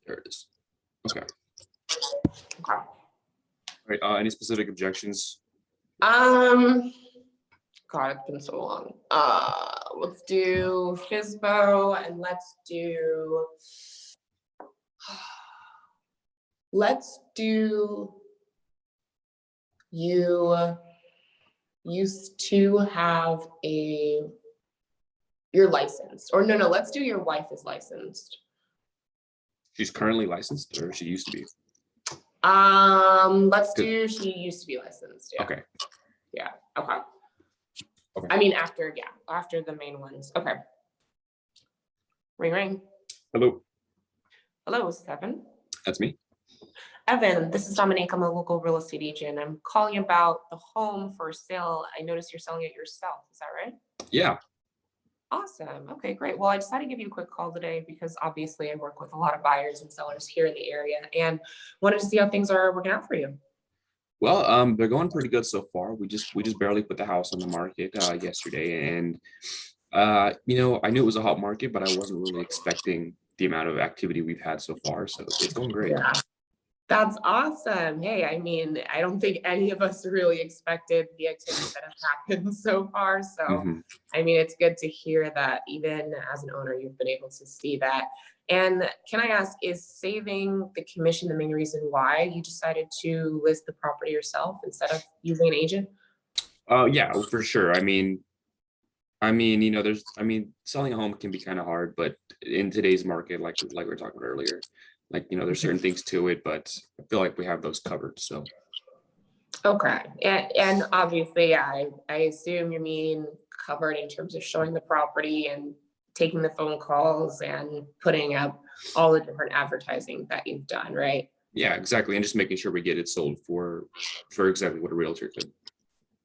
There it is. Okay. Okay. All right. Any specific objections? God, it's been so long. Let's do FSBO and let's do you used to have you're licensed, or no, let's do your wife is licensed. She's currently licensed, or she used to be? Let's do she used to be licensed. Yeah. Okay. Yeah. Okay. Okay. I mean, after the main ones. Okay. Ring, ring. Hello. Hello, is this Evan? That's me. Evan, this is Dominique. I'm a local real estate agent. I'm calling about the home for sale. I noticed you're selling it yourself. Is that right? Yeah. Awesome. Okay, great. Well, I decided to give you a quick call today because obviously I work with a lot of buyers and sellers here in the area and wanted to see how things are working out for you. Well, they're going pretty good so far. We just barely put the house on the market yesterday, and you know, I knew it was a hot market, but I wasn't really expecting the amount of activity we've had so far. So it's going great. Yeah. That's awesome. Hey, I mean, I don't think any of us really expected the activity that has happened so far. So, I mean, it's good to hear that even as an owner, you've been able to see that. And can I ask, is saving the commission the main reason why you decided to list the property yourself instead of using an agent? Yeah, for sure. I mean, you know, selling a home can be kind of hard, but in today's market, like we were talking about earlier, like, you know, there's certain things to it, but I feel like we have those covered. So. Okay. And obviously, I assume you mean covered in terms of showing the property and taking the phone calls and putting up all the different advertising that you've done, right? Yeah, exactly. And just making sure we get it sold for exactly what a realtor could.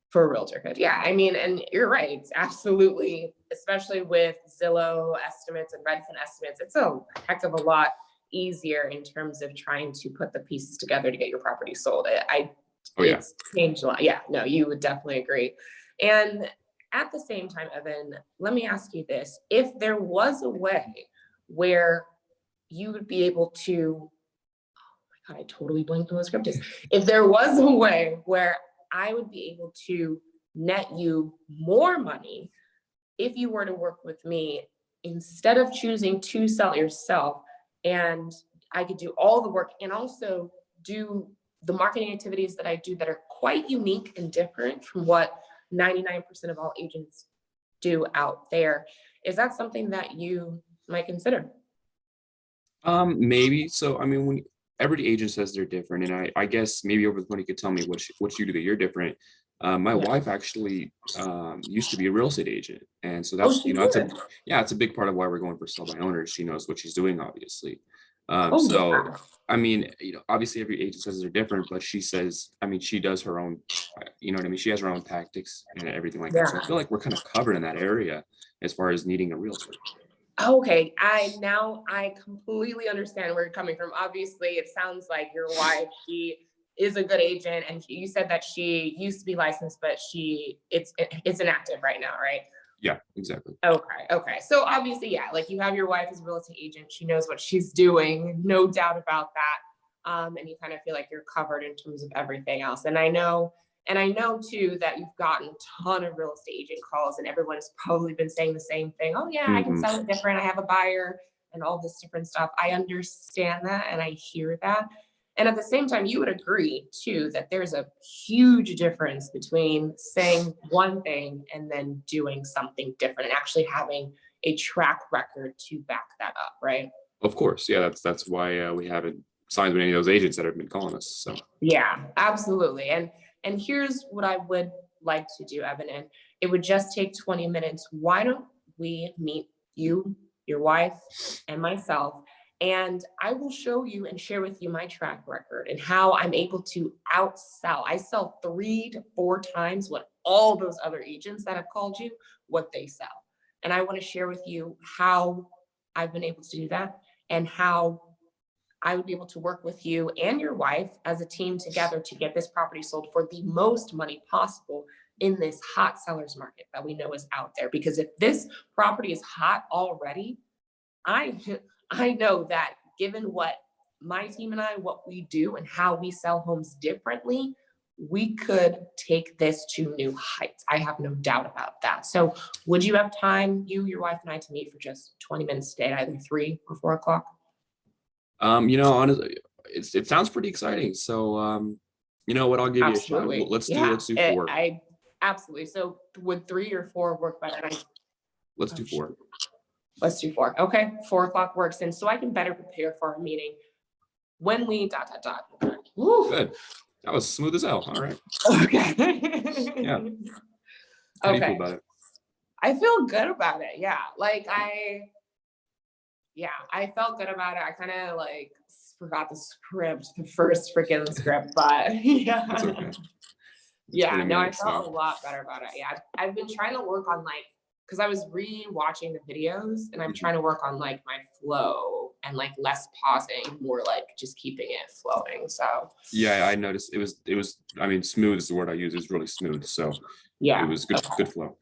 For a realtor could. Yeah. I mean, and you're right. It's absolutely, especially with Zillow estimates and Redfin estimates, it's a heck of a lot easier in terms of trying to put the pieces together to get your property sold. It's changed a lot. Yeah, no, you would definitely agree. And at the same time, Evan, let me ask you this. If there was a way where you would be able to, oh my God, I totally blanked on the script is. If there was a way where I would be able to net you more money if you were to work with me, instead of choosing to sell it yourself, and I could do all the work and also do the marketing activities that I do that are quite unique and different from what 99% of all agents do out there. Is that something that you might consider? Maybe. So, I mean, when every agent says they're different, and I guess maybe over the phone you could tell me what you do that you're different. My wife actually used to be a real estate agent, and so that's it's a big part of why we're going for sell by owners. She knows what she's doing, obviously. I mean, you know, obviously every agent says they're different, but she says, I mean, she does her own, you know what I mean? She has her own tactics and everything like that. So I feel like we're kind of covered in that area as far as needing a realtor. Okay, I completely understand where you're coming from. Obviously, it sounds like your wife, she is a good agent, and you said that she used to be licensed, but it's inactive right now, right? Yeah, exactly. Okay. So obviously, yeah, like you have your wife as a real estate agent. She knows what she's doing, no doubt about that. And you kind of feel like you're covered in terms of everything else. And I know too that you've gotten a ton of real estate agent calls, and everyone's probably been saying the same thing. Oh yeah, I can sell it different. I have a buyer and all this different stuff. I understand that and I hear that. And at the same time, you would agree too that there's a huge difference between saying one thing and then doing something different and actually having a track record to back that up, right? Of course. Yeah, that's why we haven't signed with any of those agents that have been calling us. So yeah, absolutely. And here's what I would like to do, Evan, and it would just take 20 minutes. Why don't we meet you, your wife, and myself, and I will show you and share with you my track record and how I'm able to outsell. I sell 3 to 4 times what all those other agents that have called you, what they sell. And I want to share with you how I've been able to do that and how I would be able to work with you and your wife as a team together to get this property sold for the most money possible in this hot sellers market that we know is out there. Because if this property is hot already, I know that given what my team and I, what we do and how we sell homes differently, we could take this to new heights. I have no doubt about that. So would you have time, you, your wife and I, to meet for just 20 minutes today, either 3 or 4 o'clock? Honestly, it sounds pretty exciting. So, you know what, I'll give you a shot. Absolutely. Let's Yeah, do 4. I absolutely. So would 3 or 4 work better? Let's do 4. Let's do 4. Okay, 4 o'clock works. And so I can better prepare for our meeting when we ... Woo. Good. That was smooth as hell. All right. Okay. Yeah. How do you feel Okay. about it? I feel good about it. Yeah. Like I felt good about it. I kind of like forgot the script, the first freaking script, but yeah. It's okay. Yeah, no, I minutes, felt so. a lot better about it. Yeah, I've been trying to work on like, because I was re-watching the videos and I'm trying to work on like my flow and like less pausing, more like just keeping it flowing. So Yeah, I noticed it was, I mean, smooth is the word I use. It's really smooth. So yeah, it was good flow.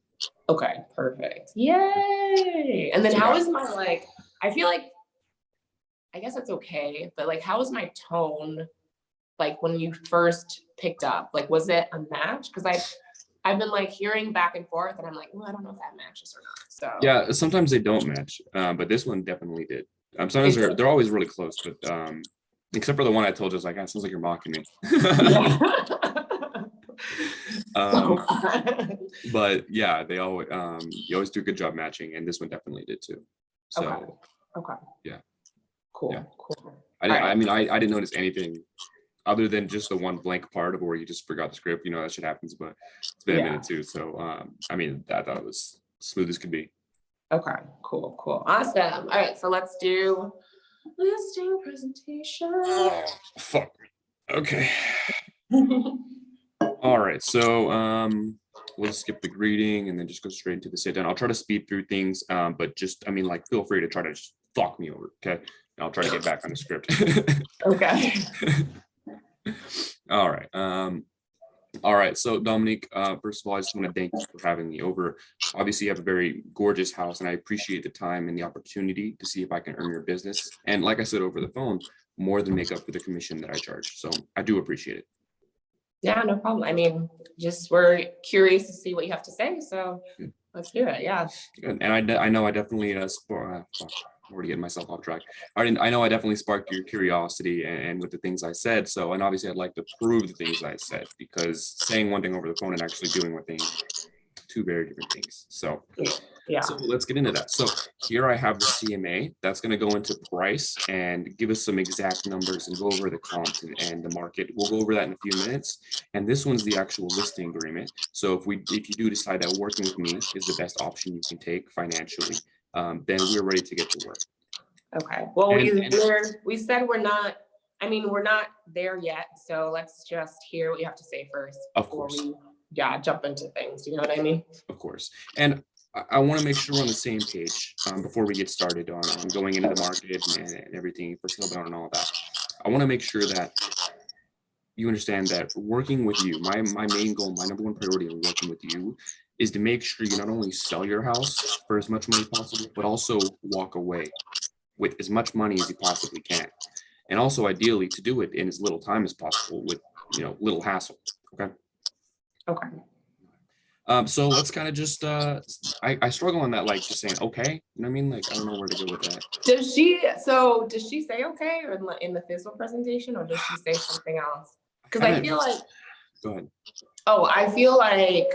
okay, perfect. Yay! And then So how that- is my like? I feel like, I guess it's okay, but like, how was my tone? Like when you first picked up, like, was it a match? Because I've been like hearing back and forth, and I'm like, well, I don't know if that matches or not. So Yeah, sometimes they don't match, but this one definitely did. Sometimes they're always really close, but except for the one I told you, I was like, "Ah, it sounds like you're mocking me." Yeah. But yeah, they always you always do a good job matching, and this one definitely did too. So Okay. yeah. Cool. Yeah. Cool. I mean, I didn't notice anything other than just the one blank part of where you just forgot the script. You know, that shit happens, but it's been a minute too. So I mean, I thought it was smooth as could be. Okay. Cool. Cool. Awesome. All right. So let's do listing presentation. Oh, fuck. Okay. All right. So we'll skip the greeting and then just go straight into the sit down. I'll try to speed through things, but just, I mean, like, feel free to try to just fuck me over. Okay. And I'll try to get back on the script. Okay. All right. All right. So Dominique, first of all, I just want to thank you for having me over. Obviously, you have a very gorgeous house, and I appreciate the time and the opportunity to see if I can earn your business. And like I said over the phone, more than make up for the commission that I charge. So I do appreciate it. Yeah, no problem. I mean, just we're curious to see what you have to say. So let's do it. Yeah. Good. And I know I definitely I'm already getting myself off track. I know I definitely sparked your curiosity and with the things I said. So, and obviously I'd like to prove the things I said, because saying one thing over the phone and actually doing one thing, 2 very different things. So Yeah. So let's get into that. So here I have the CMA that's going to go into price and give us some exact numbers and go over the comps and the market. We'll go over that in a few minutes. And this one's the actual listing agreement. So if you do decide that working with me is the best option you can take financially, then we're ready to get to work. Okay. Well, we said we're not, I mean, we're not there yet. So let's just hear what you have to say first. Of course. Before we jump into things. You know what I mean? Of course. And I want to make sure we're on the same page before we get started on going into the market and everything for sale down and all that. I want to make sure that you understand that working with you, my main goal, my number one priority of working with you is to make sure you not only sell your house for as much money as possible, but also walk away with as much money as you possibly can. And also ideally to do it in as little time as possible with, little hassle. Okay. Okay. So let's kind of just, I struggle on that, like just saying, okay, you know what I mean? Like, I don't know where to go with that. Does she say okay or in the physical presentation, or does she say something else? Because I feel like, go ahead. Oh, I feel like,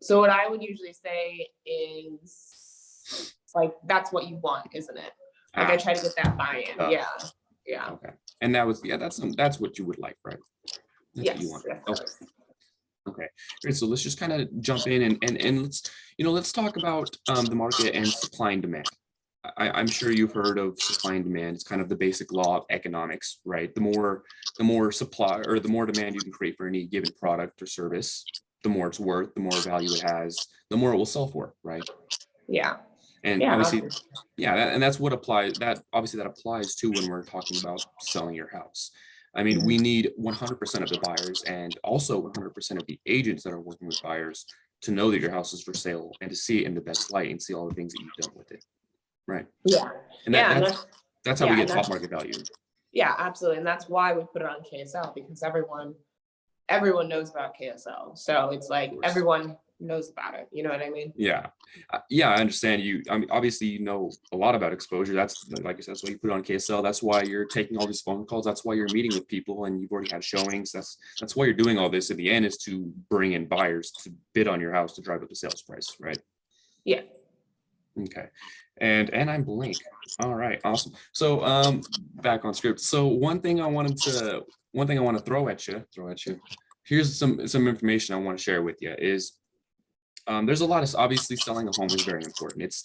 so what I would usually say is like, that's what you want, isn't it? Like I try to get that buy-in. Yeah. Yeah. Okay. And that was, that's what you would like, right? That's Yes. what you want. Okay. Okay, great. So let's just kind of jump in and let's talk about the market and supply and demand. I'm sure you've heard of supply and demand. It's kind of the basic law of economics, right? The more supply or the more demand you can create for any given product or service, the more it's worth, the more value it has, the more it will sell for, right? Yeah. And obviously, and that's what applies. That applies to when we're talking about selling your house. I mean, we need 100% of the buyers and also 100% of the agents that are working with buyers to know that your house is for sale and to see it in the best light and see all the things that you've done with it. Right. Yeah. And that's how we get top market value. Yeah, absolutely. And that's why we put it on KSL, because everyone knows about KSL. So it's Of like course. everyone knows about it. You know what I mean? Yeah. Yeah, I understand you. I mean, obviously, you know a lot about exposure. That's like I said, that's why you put it on KSL. That's why you're taking all these phone calls. That's why you're meeting with people and you've already had showings. That's why you're doing all this. At the end is to bring in buyers to bid on your house to drive up the sales price, right? Yeah. Okay. And I'm blank. All right, awesome. So back on script. So one thing I want to throw at you. Here's some information I want to share with you is there's a lot of, obviously selling a home is very important. It's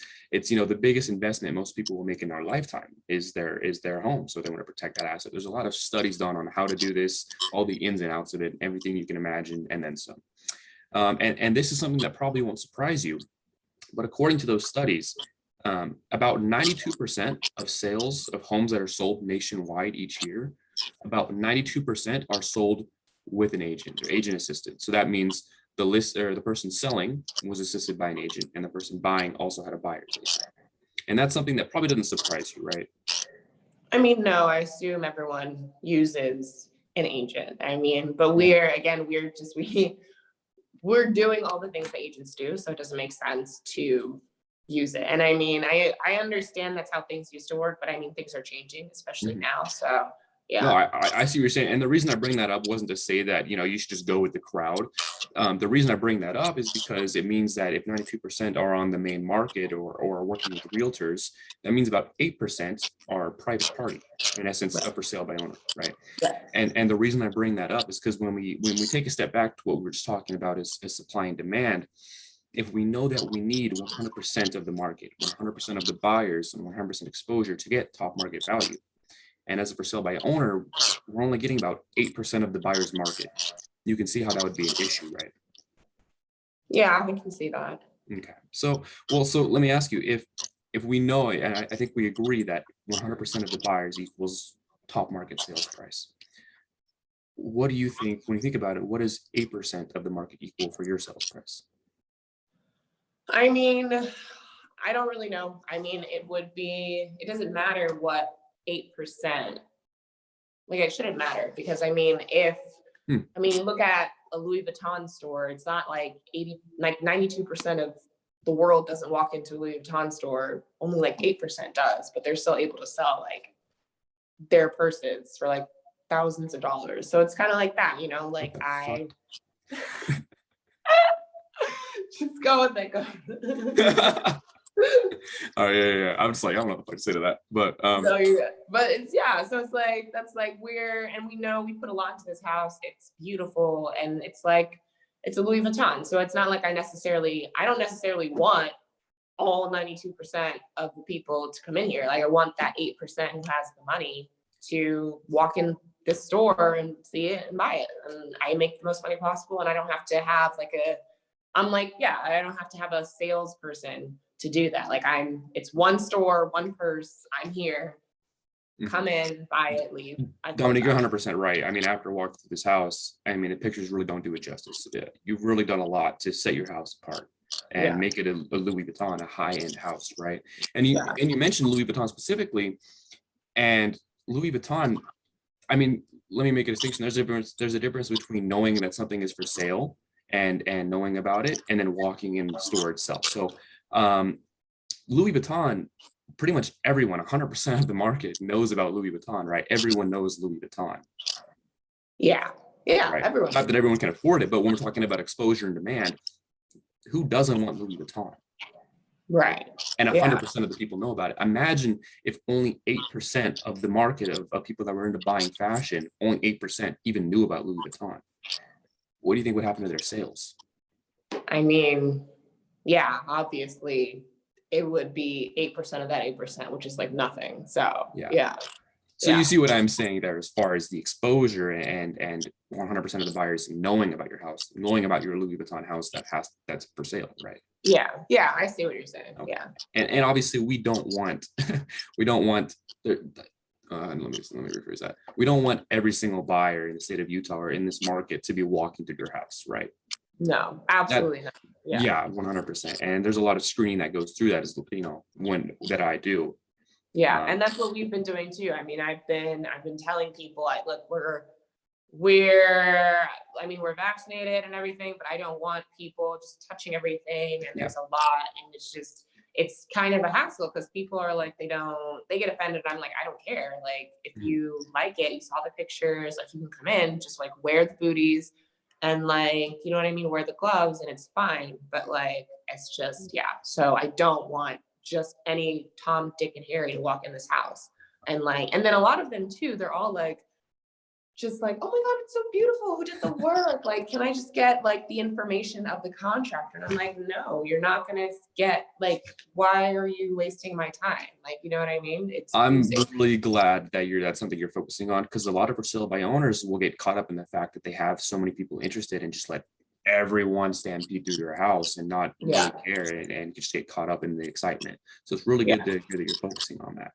the biggest investment most people will make in their lifetime is their home. So they want to protect that asset. There's a lot of studies done on how to do this, all the ins and outs of it, everything you can imagine, and then some. And this is something that probably won't surprise you, but according to those studies, about 92% of sales of homes that are sold nationwide each year, about 92% are sold with an agent or agent assisted. So that means the list or the person selling was assisted by an agent and the person buying also had a buyer's agent. And that's something that probably doesn't surprise you, right? I mean, no, I assume everyone uses an agent. I mean, but we're we're doing all the things that agents do, so it doesn't make sense to use it. And I mean, I understand that's how things used to work, but I mean, things are changing, especially now. So No, yeah. I see what you're saying. And the reason I bring that up wasn't to say that, you should just go with the crowd. The reason I bring that up is because it means that if 92% are on the main market or working with realtors, that means about 8% are private party, in essence, up for sale by owner, right? And the reason I bring that up is because when we take a step back to what we were just talking about is supply and demand, if we know that we need 100% of the market, 100% of the buyers, and 100% exposure to get top market value, and as a for sale by owner, we're only getting about 8% of the buyer's market. You can see how that would be an issue, right? Yeah, I can see that. Okay. So let me ask you, if we know, and I think we agree that 100% of the buyers equals top market sales price. What do you think, when you think about it, what does 8% of the market equal for your sales price? I mean, I don't really know. I mean, it doesn't matter what 8%, like it shouldn't matter, because I mean, look at a Louis Vuitton store, it's not like 92% of the world doesn't walk into a Louis Vuitton store, only like 8% does, but they're still able to sell like their purses for like thousands of dollars. So it's kind of like that, like I just go with it. Oh yeah. I'm just like, I don't know what to say to that, but So it's so it's like that's like we know we put a lot into this house. It's beautiful and it's a Louis Vuitton. So it's not like I don't necessarily want all 92% of the people to come in here. Like I want that 8% who has the money to walk in this store and see it and buy it. And I make the most money possible, and I don't have to have I don't have to have a salesperson to do that. Like it's one store, one purse. I'm here. Come in, buy it, leave. Dominique, you're 100% right. I mean, after walking through this house, I mean, the pictures really don't do it justice. You've really done a lot to set your house apart and make it a Louis Vuitton, a high-end house, right? And you mentioned Louis Vuitton specifically, and Louis Vuitton. I mean, let me make a distinction. There's a difference between knowing that something is for sale and knowing about it, and then walking in the store itself. So Louis Vuitton, pretty much everyone, 100% of the market knows about Louis Vuitton, right? Everyone knows Louis Vuitton. Yeah, right? Everyone. Not that everyone can afford it, but when we're talking about exposure and demand, who doesn't want Louis Vuitton? Right. And 100% of the people know about it. Imagine if only 8% of the market of people that were into buying fashion, only 8% even knew about Louis Vuitton. What do you think would happen to their sales? I mean, yeah, obviously it would be 8% of that 8%, which is like nothing. So yeah. So you see what I'm saying there as far as the exposure and 100% of the buyers knowing about your house, knowing about your Louis Vuitton house that's for sale, right? Yeah, I see what you're saying. Okay. Yeah. And obviously we don't want let me rephrase that. We don't want every single buyer in the state of Utah or in this market to be walking through your house, right? No, absolutely not. Yeah, 100%. And there's a lot of screening that goes through that, that I do. Yeah, and that's what we've been doing too. I mean, I've been telling people, like, look, we're I mean, we're vaccinated and everything, but I don't want people just touching everything, and there's a lot, and it's kind of a hassle because people are like, they get offended. I'm like, I don't care. Like, if you like it, you saw the pictures, like, you can come in, just like wear the booties and, like, you know what I mean, wear the gloves and it's fine. But like, it's just, yeah. So I don't want just any Tom, Dick, and Harry to walk in this house. And like, and then a lot of them too, they're all like, just like, oh my God, it's so beautiful. Who did the work? Like, can I just get like the information of the contractor? And I'm like, no, you're not gonna get, like, why are you wasting my time? Like, you know what I mean? I'm really glad that that's something you're focusing on, because a lot of for sale by owners will get caught up in the fact that they have so many people interested and just let everyone stampede through their house and not really care and just get caught up in the excitement. So it's really good to hear that you're focusing on that.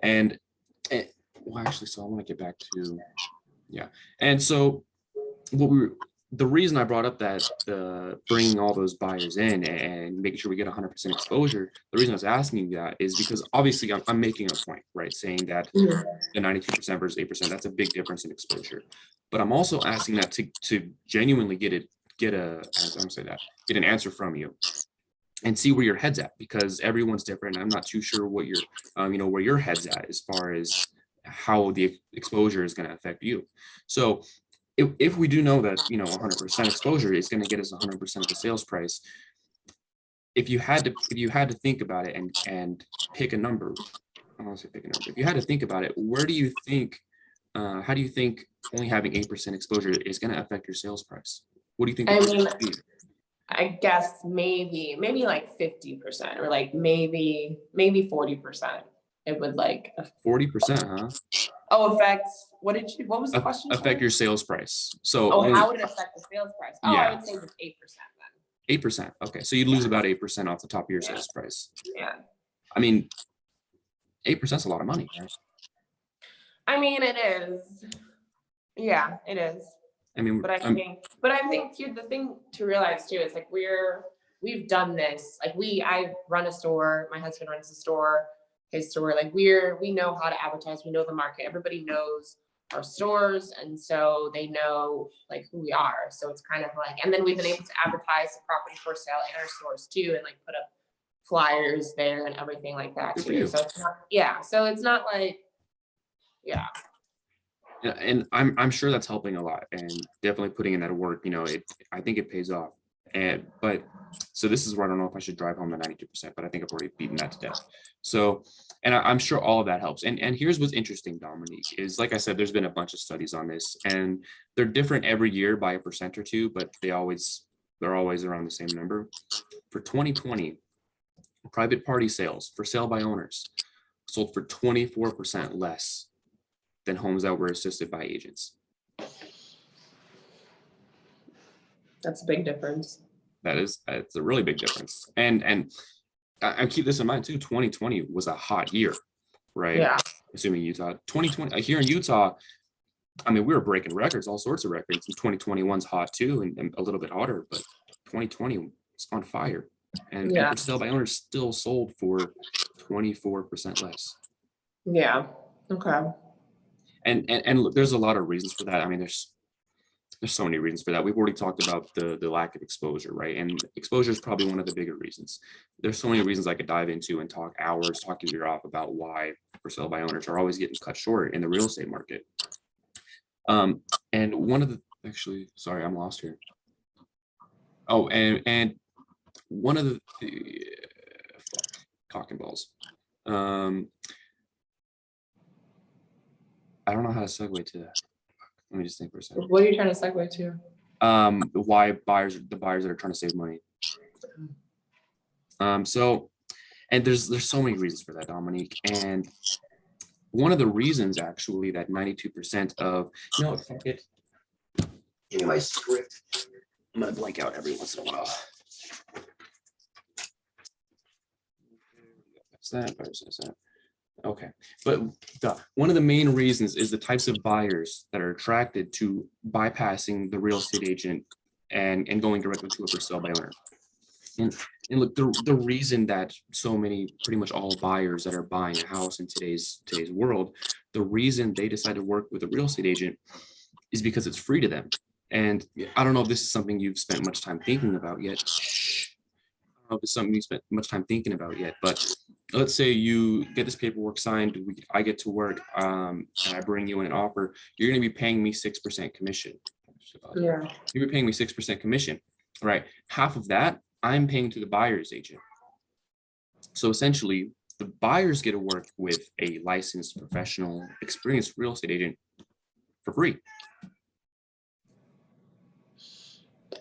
And well, actually, so I want to get back to and so the reason I brought up that bringing all those buyers in and making sure we get 100% exposure, the reason I was asking you that is because obviously I'm making a point, right? Saying that the 92% versus 8%, that's a big difference in exposure. But I'm also asking that to genuinely get an answer from you and see where your head's at, because everyone's different. I'm not too sure what your, where your head's at as far as how the exposure is going to affect you. So if we do know that 100% exposure is going to get us 100% of the sales price, if you had to think about it and pick a number, I don't want to say pick a number. If you had to think about it, where do you think, how do you think only having 8% exposure is going to affect your sales price? What do you think? I guess maybe like 50%, or like maybe 40%. It would like 40%, huh? Oh, what was the question? Affect your sales price. So how would it affect the sales price? I would say just 8% then. 8%. Okay, so you'd lose about 8% off the top of your sales price. Yeah. I mean, 8% is a lot of money, right? I mean, it is. Yeah, it is. I mean, but I think the thing to realize too is, like, we've done this. Like, I run a store. My husband runs a store. His store. Like, we know how to advertise. We know the market. Everybody knows our stores, and so they know, like, who we are. So it's kind of like, and then we've been able to advertise the property for sale in our stores too, and like put up flyers there and everything like that too. So it's not, so it's not like, and I'm sure that's helping a lot, and definitely putting in that work. I think it pays off. But so this is where I don't know if I should drive home the 92%, but I think I've already beaten that to death. So, and I'm sure all of that helps. And here's what's interesting, Dominique, is, like I said, there's been a bunch of studies on this, and they're different every year by 1% or 2%, but they're always around the same number. For 2020, private party sales for sale by owners sold for 24% less than homes that were assisted by agents. That's a big difference. It's a really big difference. And I keep this in mind too. 2020 was a hot year, right? Yeah. Assuming Utah. 2020 here in Utah, I mean, we were breaking records, all sorts of records. And 2021's hot too, and a little bit hotter, but 2020 was on fire. And for sale by owners still sold for 24% less. Yeah. Okay. And look, there's a lot of reasons for that. I mean, there's so many reasons for that. We've already talked about the lack of exposure, right? And exposure is probably one of the bigger reasons. There's so many reasons I could dive into and talk to you off about why for sale by owners are always getting cut short in the real estate market. And one of the, actually, sorry, I'm lost here. Oh, and one of the cock and balls. I don't know how to segue to that. Let me just think for a second. What are you trying to segue to? Why the buyers that are trying to save money. So, and there's so many reasons for that, Dominique. And one of the reasons, actually, that 92% of, fuck it. Give me my script. I'm gonna blank out every once in a while. That's that. Okay, but one of the main reasons is the types of buyers that are attracted to bypassing the real estate agent and going directly to a for sale by owner. And And look, the reason that so many, pretty much all buyers that are buying a house in today's world, the reason they decide to work with a real estate agent is because it's free to them. And I don't know if this is something you've spent much time thinking about yet. I don't know if it's something you spent much time thinking about yet, but let's say you get this paperwork signed, I get to work, and I bring you in an offer, you're going to be paying me 6% commission. Yeah. You're paying me 6% commission, right? Half of that I'm paying to the buyer's agent. So essentially, the buyers get to work with a licensed, professional, experienced real estate agent for free.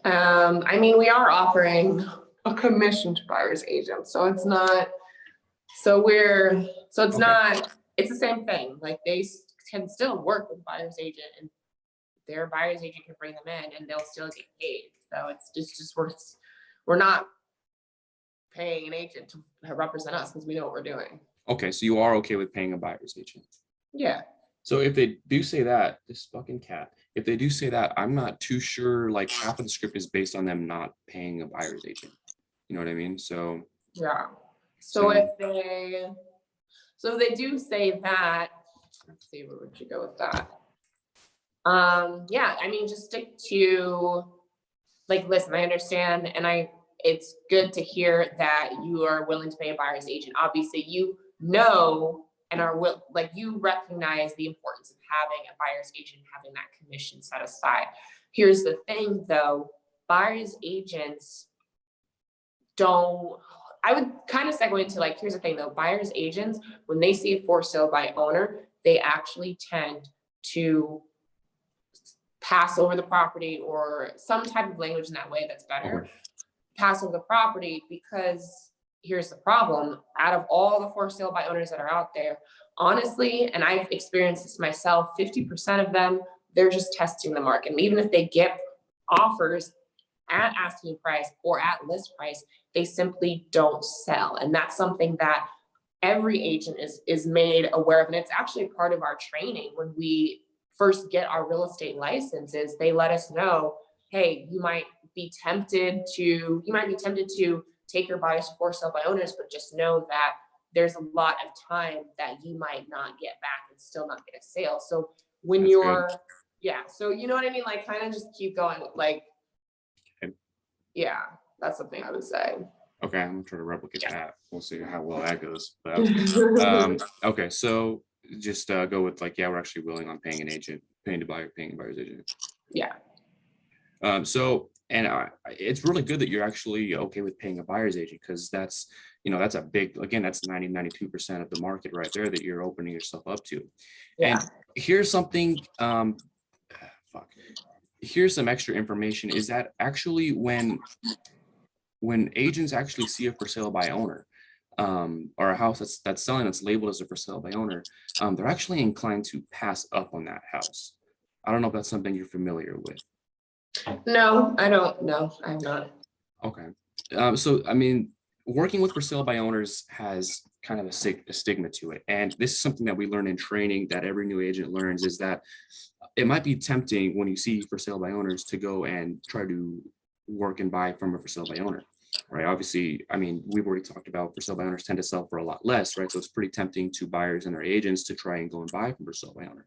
I mean, we are offering a commission to buyer's agents, so it's not, it's Okay. not, it's the same thing. Like they can still work with buyer's agent and their buyer's agent can bring them in and they'll still get paid. So it's just we're not paying an agent to represent us because we know what we're doing. Okay, so you are okay with paying a buyer's agent. Yeah. So if they do say that, this fucking cat, if they do say that, I'm not too sure, like half of the script is based on them not paying a buyer's agent. You know what I mean? So yeah. So if they do say that, let's see, where would you go with that? Yeah, I mean, just stick to, like, listen, I understand, and it's good to hear that you are willing to pay a buyer's agent. Obviously, you know, and like you recognize the importance of having a buyer's agent, having that commission set aside. Here's the thing though, buyer's agents I would kind of segue into like, here's the thing though, buyer's agents, when they see a for sale by owner, they actually tend to pass over the property or some type of language in that way that's better. Pass over the property, because here's the problem. Out of all the for sale by owners that are out there, honestly, and I've experienced this myself, 50% of them, they're just testing the market. And even if they get offers at asking price or at list price, they simply don't sell. And that's something that every agent is made aware of. And it's actually part of our training when we first get our real estate licenses. They let us know, hey, you might be tempted to take your buyers to for sale by owners, but just know that there's a lot of time that you might not get back and still not get a sale. So when That's you're good. yeah, so you know what I mean? Like kind of just keep going. Like, Okay. Yeah, that's something I would say. Okay, I'm gonna try to replicate that. We'll see how well that goes. But okay, so just go with like, yeah, we're actually willing on paying an agent, paying a buyer's agent. Yeah. So, and it's really good that you're actually okay with paying a buyer's agent, because that's, that's a big, again, that's 92% of the market right there that you're opening yourself up to. Yeah. And here's something, here's some extra information, is that actually when agents actually see a for sale by owner, or a house that's selling, that's labeled as a for sale by owner, they're actually inclined to pass up on that house. I don't know if that's something you're familiar with. No, I don't know. I'm not. Okay. So, I mean, working with for sale by owners has kind of a stigma to it. And this is something that we learn in training, that every new agent learns, is that it might be tempting when you see for sale by owners to go and try to work and buy from a for sale by owner, right? Obviously, I mean, we've already talked about for sale by owners tend to sell for a lot less, right? So it's pretty tempting to buyers and their agents to try and go and buy from for sale by owner.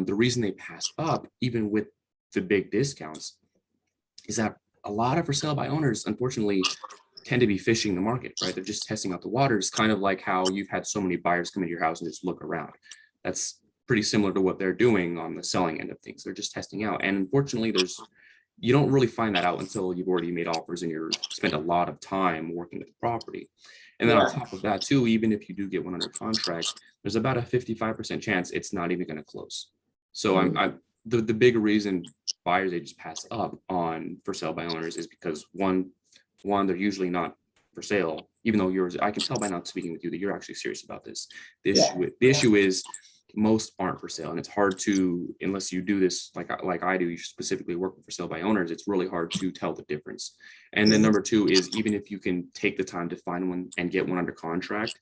The reason they pass up, even with the big discounts, is that a lot of for sale by owners, unfortunately, tend to be fishing the market, right? They're just testing out the waters, kind of like how you've had so many buyers come into your house and just look around. That's pretty similar to what they're doing on the selling end of things. They're just testing out. And unfortunately, you don't really find that out until you've already made offers and you're spent a lot of time working with the property. And then on top of that too, even if you do get one under contract, there's about a 55% chance it's not even going to close. So the big reason buyers agents pass up on for sale by owners is because one, they're usually not for sale, even though I can tell by not speaking with you that you're actually serious about this. The issue is most aren't for sale, and it's hard to, unless you do this like I do, you specifically work for sale by owners, it's really hard to tell the difference. And then number two is, even if you can take the time to find one and get one under contract,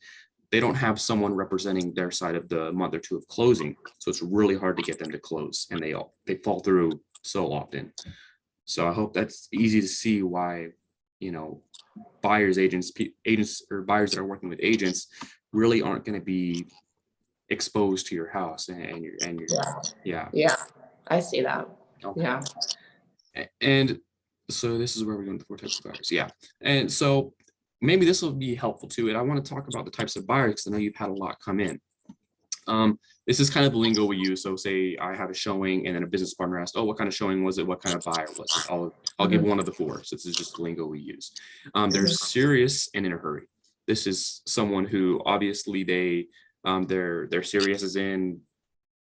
they don't have someone representing their side of the month or two of closing. So it's really hard to get them to close, and they fall through so often. So I hope that's easy to see why, buyers agents or buyers that are working with agents really aren't going to be exposed to your house and your yeah. Yeah, I see that. Okay. Yeah. And so this is where we're going to the 4 types of buyers. Yeah. And so maybe this will be helpful too. And I want to talk about the types of buyers because I know you've had a lot come in. This is kind of the lingo we use. So say I have a showing and then a business partner asked, oh, what kind of showing was it? What kind of buyer was it? I'll give one of the 4. So this is just the lingo we use. They're serious and in a hurry. This is someone who obviously they're serious as in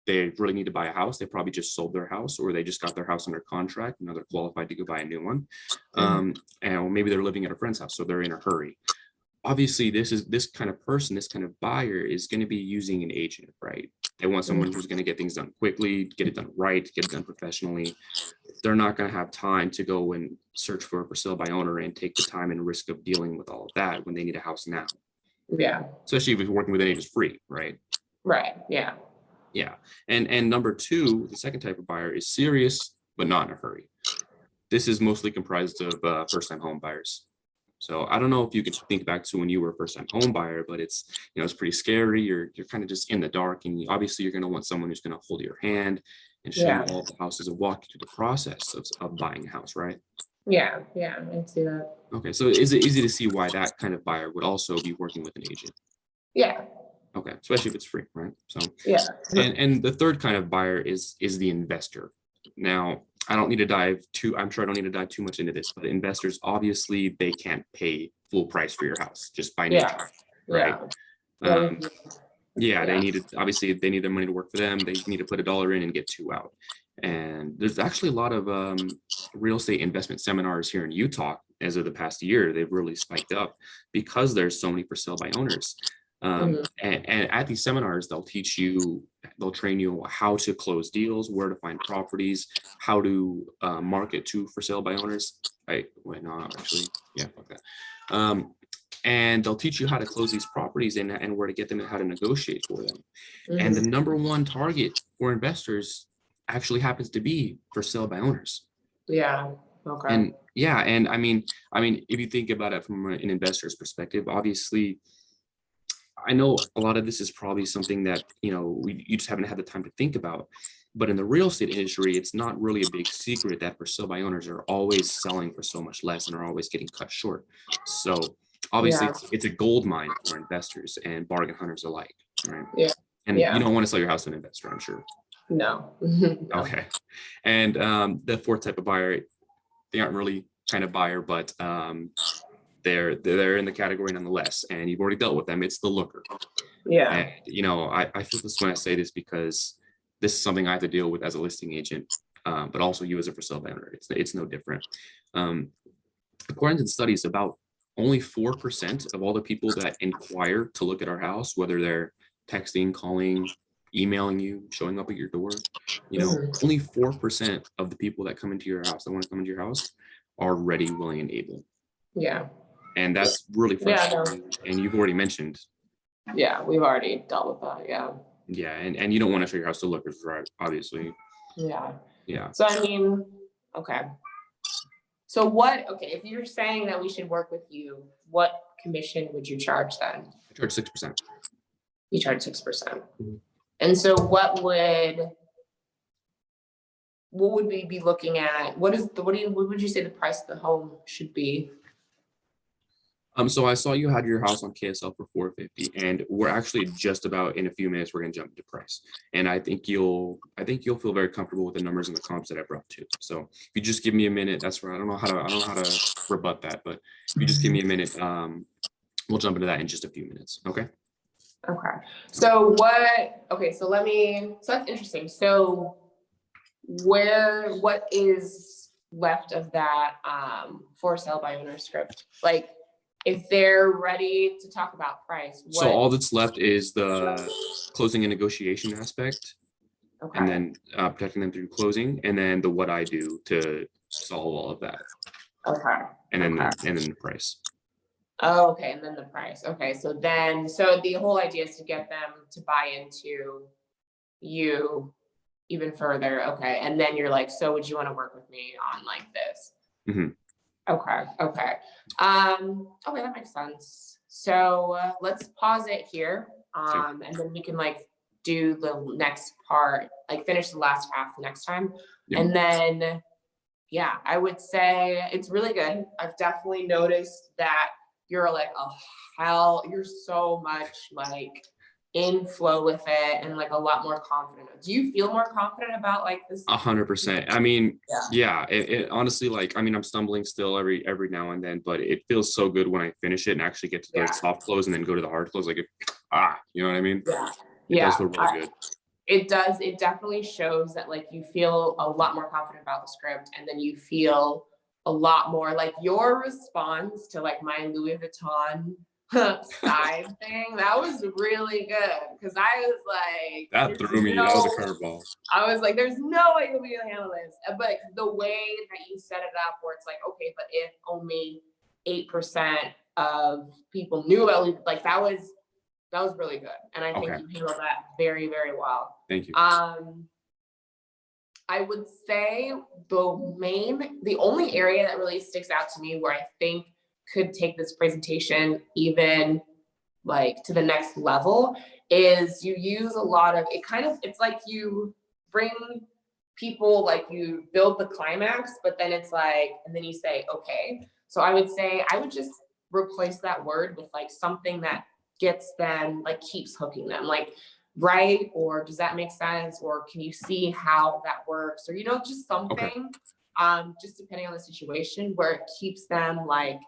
they really need to buy a house. They probably just sold their house or they just got their house under contract. Now they're qualified to go buy a new one. And maybe they're living at a friend's house, so they're in a hurry. Obviously, this kind of person, this kind of buyer is going to be using an agent, right? They want someone who's going to get things done quickly, get it done right, get it done professionally. They're not going to have time to go and search for a for sale by owner and take the time and risk of dealing with all of that when they need a house now. Yeah. Especially if you're working with an agent free, right? Right. Yeah. Yeah. And number 2, the second type of buyer is serious, but not in a hurry. This is mostly comprised of first-time home buyers. So I don't know if you can think back to when you were a first-time home buyer, but it's pretty scary. You're kind of just in the dark, and obviously you're going to want someone who's going to hold your hand and show you all the houses and walk you through the process of buying a house, right? Yeah. Yeah. I see that. Okay. So is it easy to see why that kind of buyer would also be working with an agent? Yeah. Okay, especially if it's free, right? So yeah. And the third kind of buyer is the investor. Now, I'm sure I don't need to dive too much into this, but investors, obviously, they can't pay full price for your house just by nature, right? They need their money to work for them. They need to put $1 in and get 2 out. And there's actually a lot of real estate investment seminars here in Utah as of the past year. They've really spiked up because there's so many for sale by owners. And at these seminars, they'll train you how to close deals, where to find properties, how to market to for sale by owners. Fuck that. And they'll teach you how to close these properties and where to get them and how to negotiate for them. And the number 1 target for investors actually happens to be for sale by owners. Yeah. Okay. And I mean, if you think about it from an investor's perspective, obviously, I know a lot of this is probably something that, you just haven't had the time to think about. But in the real estate industry, it's not really a big secret that for sale by owners are always selling for so much less and are always getting cut short. So obviously, it's a gold mine for investors and bargain hunters alike, right? Yeah. And you don't want to sell your house to an investor, I'm sure. No. Okay. And the 4th type of buyer, they aren't really kind of buyer, but they're in the category nonetheless, and you've already dealt with them. It's the looker. Yeah. And I feel this when I say this because this is something I have to deal with as a listing agent, but also you as a for sale by owner. It's no different. According to the studies, about only 4% of all the people that inquire to look at our house, whether they're texting, calling, emailing you, showing up at your door, only 4% of the people that come into your house, that want to come into your house, are ready, willing, and able. Yeah. And that's really frustrating. And you've already mentioned. Yeah, we've already dealt with that. Yeah. Yeah, and you don't want to show your house to lookers, right? Obviously. Yeah. Yeah. So okay. So if you're saying that we should work with you, what commission would you charge then? I charge 6%. You charge 6%. And so what would we be looking at? What would you say the price of the home should be? So I saw you had your house on KSL for $450, and we're actually just about in a few minutes we're gonna jump into price. And I think you'll feel very comfortable with the numbers and the comps that I brought to. So if you just give me a minute, that's right. I don't know how to rebut that, but if you just give me a minute, we'll jump into that in just a few minutes. Okay. Okay. So that's interesting. So what is left of that for sale by owner script? Like, if they're ready to talk about price. So all that's left is the closing and negotiation aspect, and then protecting them through closing, and then the what I do to solve all of that. Okay. And then the price. Oh, okay, and then the price. Okay, so the whole idea is to get them to buy into you even further. Okay, and then you're like, so would you want to work with me on like this? Okay, okay. Okay, that makes sense. So let's pause it here. Okay. And then we can like do the next part, like finish the last half next time. Yeah. And then, yeah, I would say it's really good. I've definitely noticed that you're like, oh hell, you're so much like in flow with it and like a lot more confident. Do you feel more confident about like this? 100%. I mean, Yeah. yeah, it honestly, like, I mean, I'm stumbling still every now and then, but it feels so good when I finish it and actually get to the Yeah. soft close and then go to the hard close. Like, you know what I mean? Yeah. It does feel really good. It does. It definitely shows that like you feel a lot more confident about the script, and then you feel a lot more like your response to like my Louis Vuitton side thing. That was really good because I was like, That threw me. That was a curveball. I was like, there's no way you'll be able to handle this. But the way that you set it up, where it's like, okay, but if only 8% of people knew about Louis, like that was really good. And I think you handled that very, very well. Thank you. I would say the only area that really sticks out to me where I think could take this presentation even like to the next level is you use a lot of, it's like you bring people, like you build the climax, but then it's like, and then you say, okay. So I would say, I would just replace that word with like something that gets them, like keeps hooking them, like, right? Or does that make sense? Or can you see how that works? Or, just something, just depending on the situation where it keeps them like,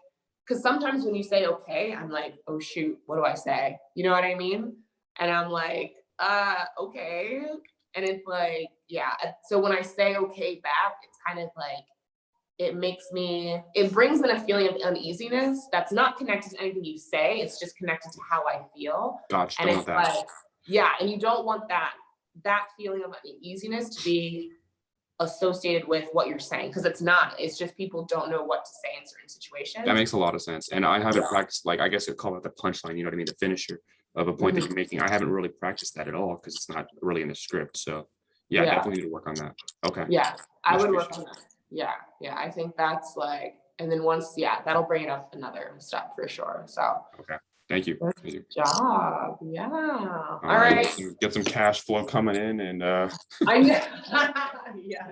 because sometimes when you say, okay, I'm like, oh shoot, what do I say? You know what I mean? And I'm like, okay. And it's like, yeah. So when I say okay back, it's kind of like, it brings in a feeling of uneasiness that's not connected to anything you say. It's just connected to how I feel. Gotcha. And it's like, yeah. And you don't want that feeling of uneasiness to be associated with what you're saying, because it's not. It's just people don't know what to say in certain situations. That makes a lot of sense. And I haven't practiced, like, I guess I'd call it the punchline, you know what I mean? The finisher of a point that you're making. I haven't really practiced that at all because it's not really in the script. So yeah, definitely need to work on that. Okay. Yeah, I would work on that. Yeah, I think that's like, and then once, that'll bring it up another step for sure. So okay, thank you. Good job. Yeah. All right. right. Get some cash flow coming in, and I know. Yeah.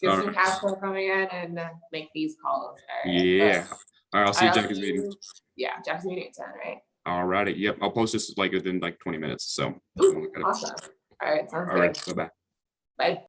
Get some cash flow coming in and make these calls. All right. Yeah. All right. I'll see you Jackie's meeting. Yeah, Jackie's meeting at 10, right? All righty. Yep. I'll post this like within like 20 minutes. So awesome. All right. Sounds good. Bye-bye. Bye.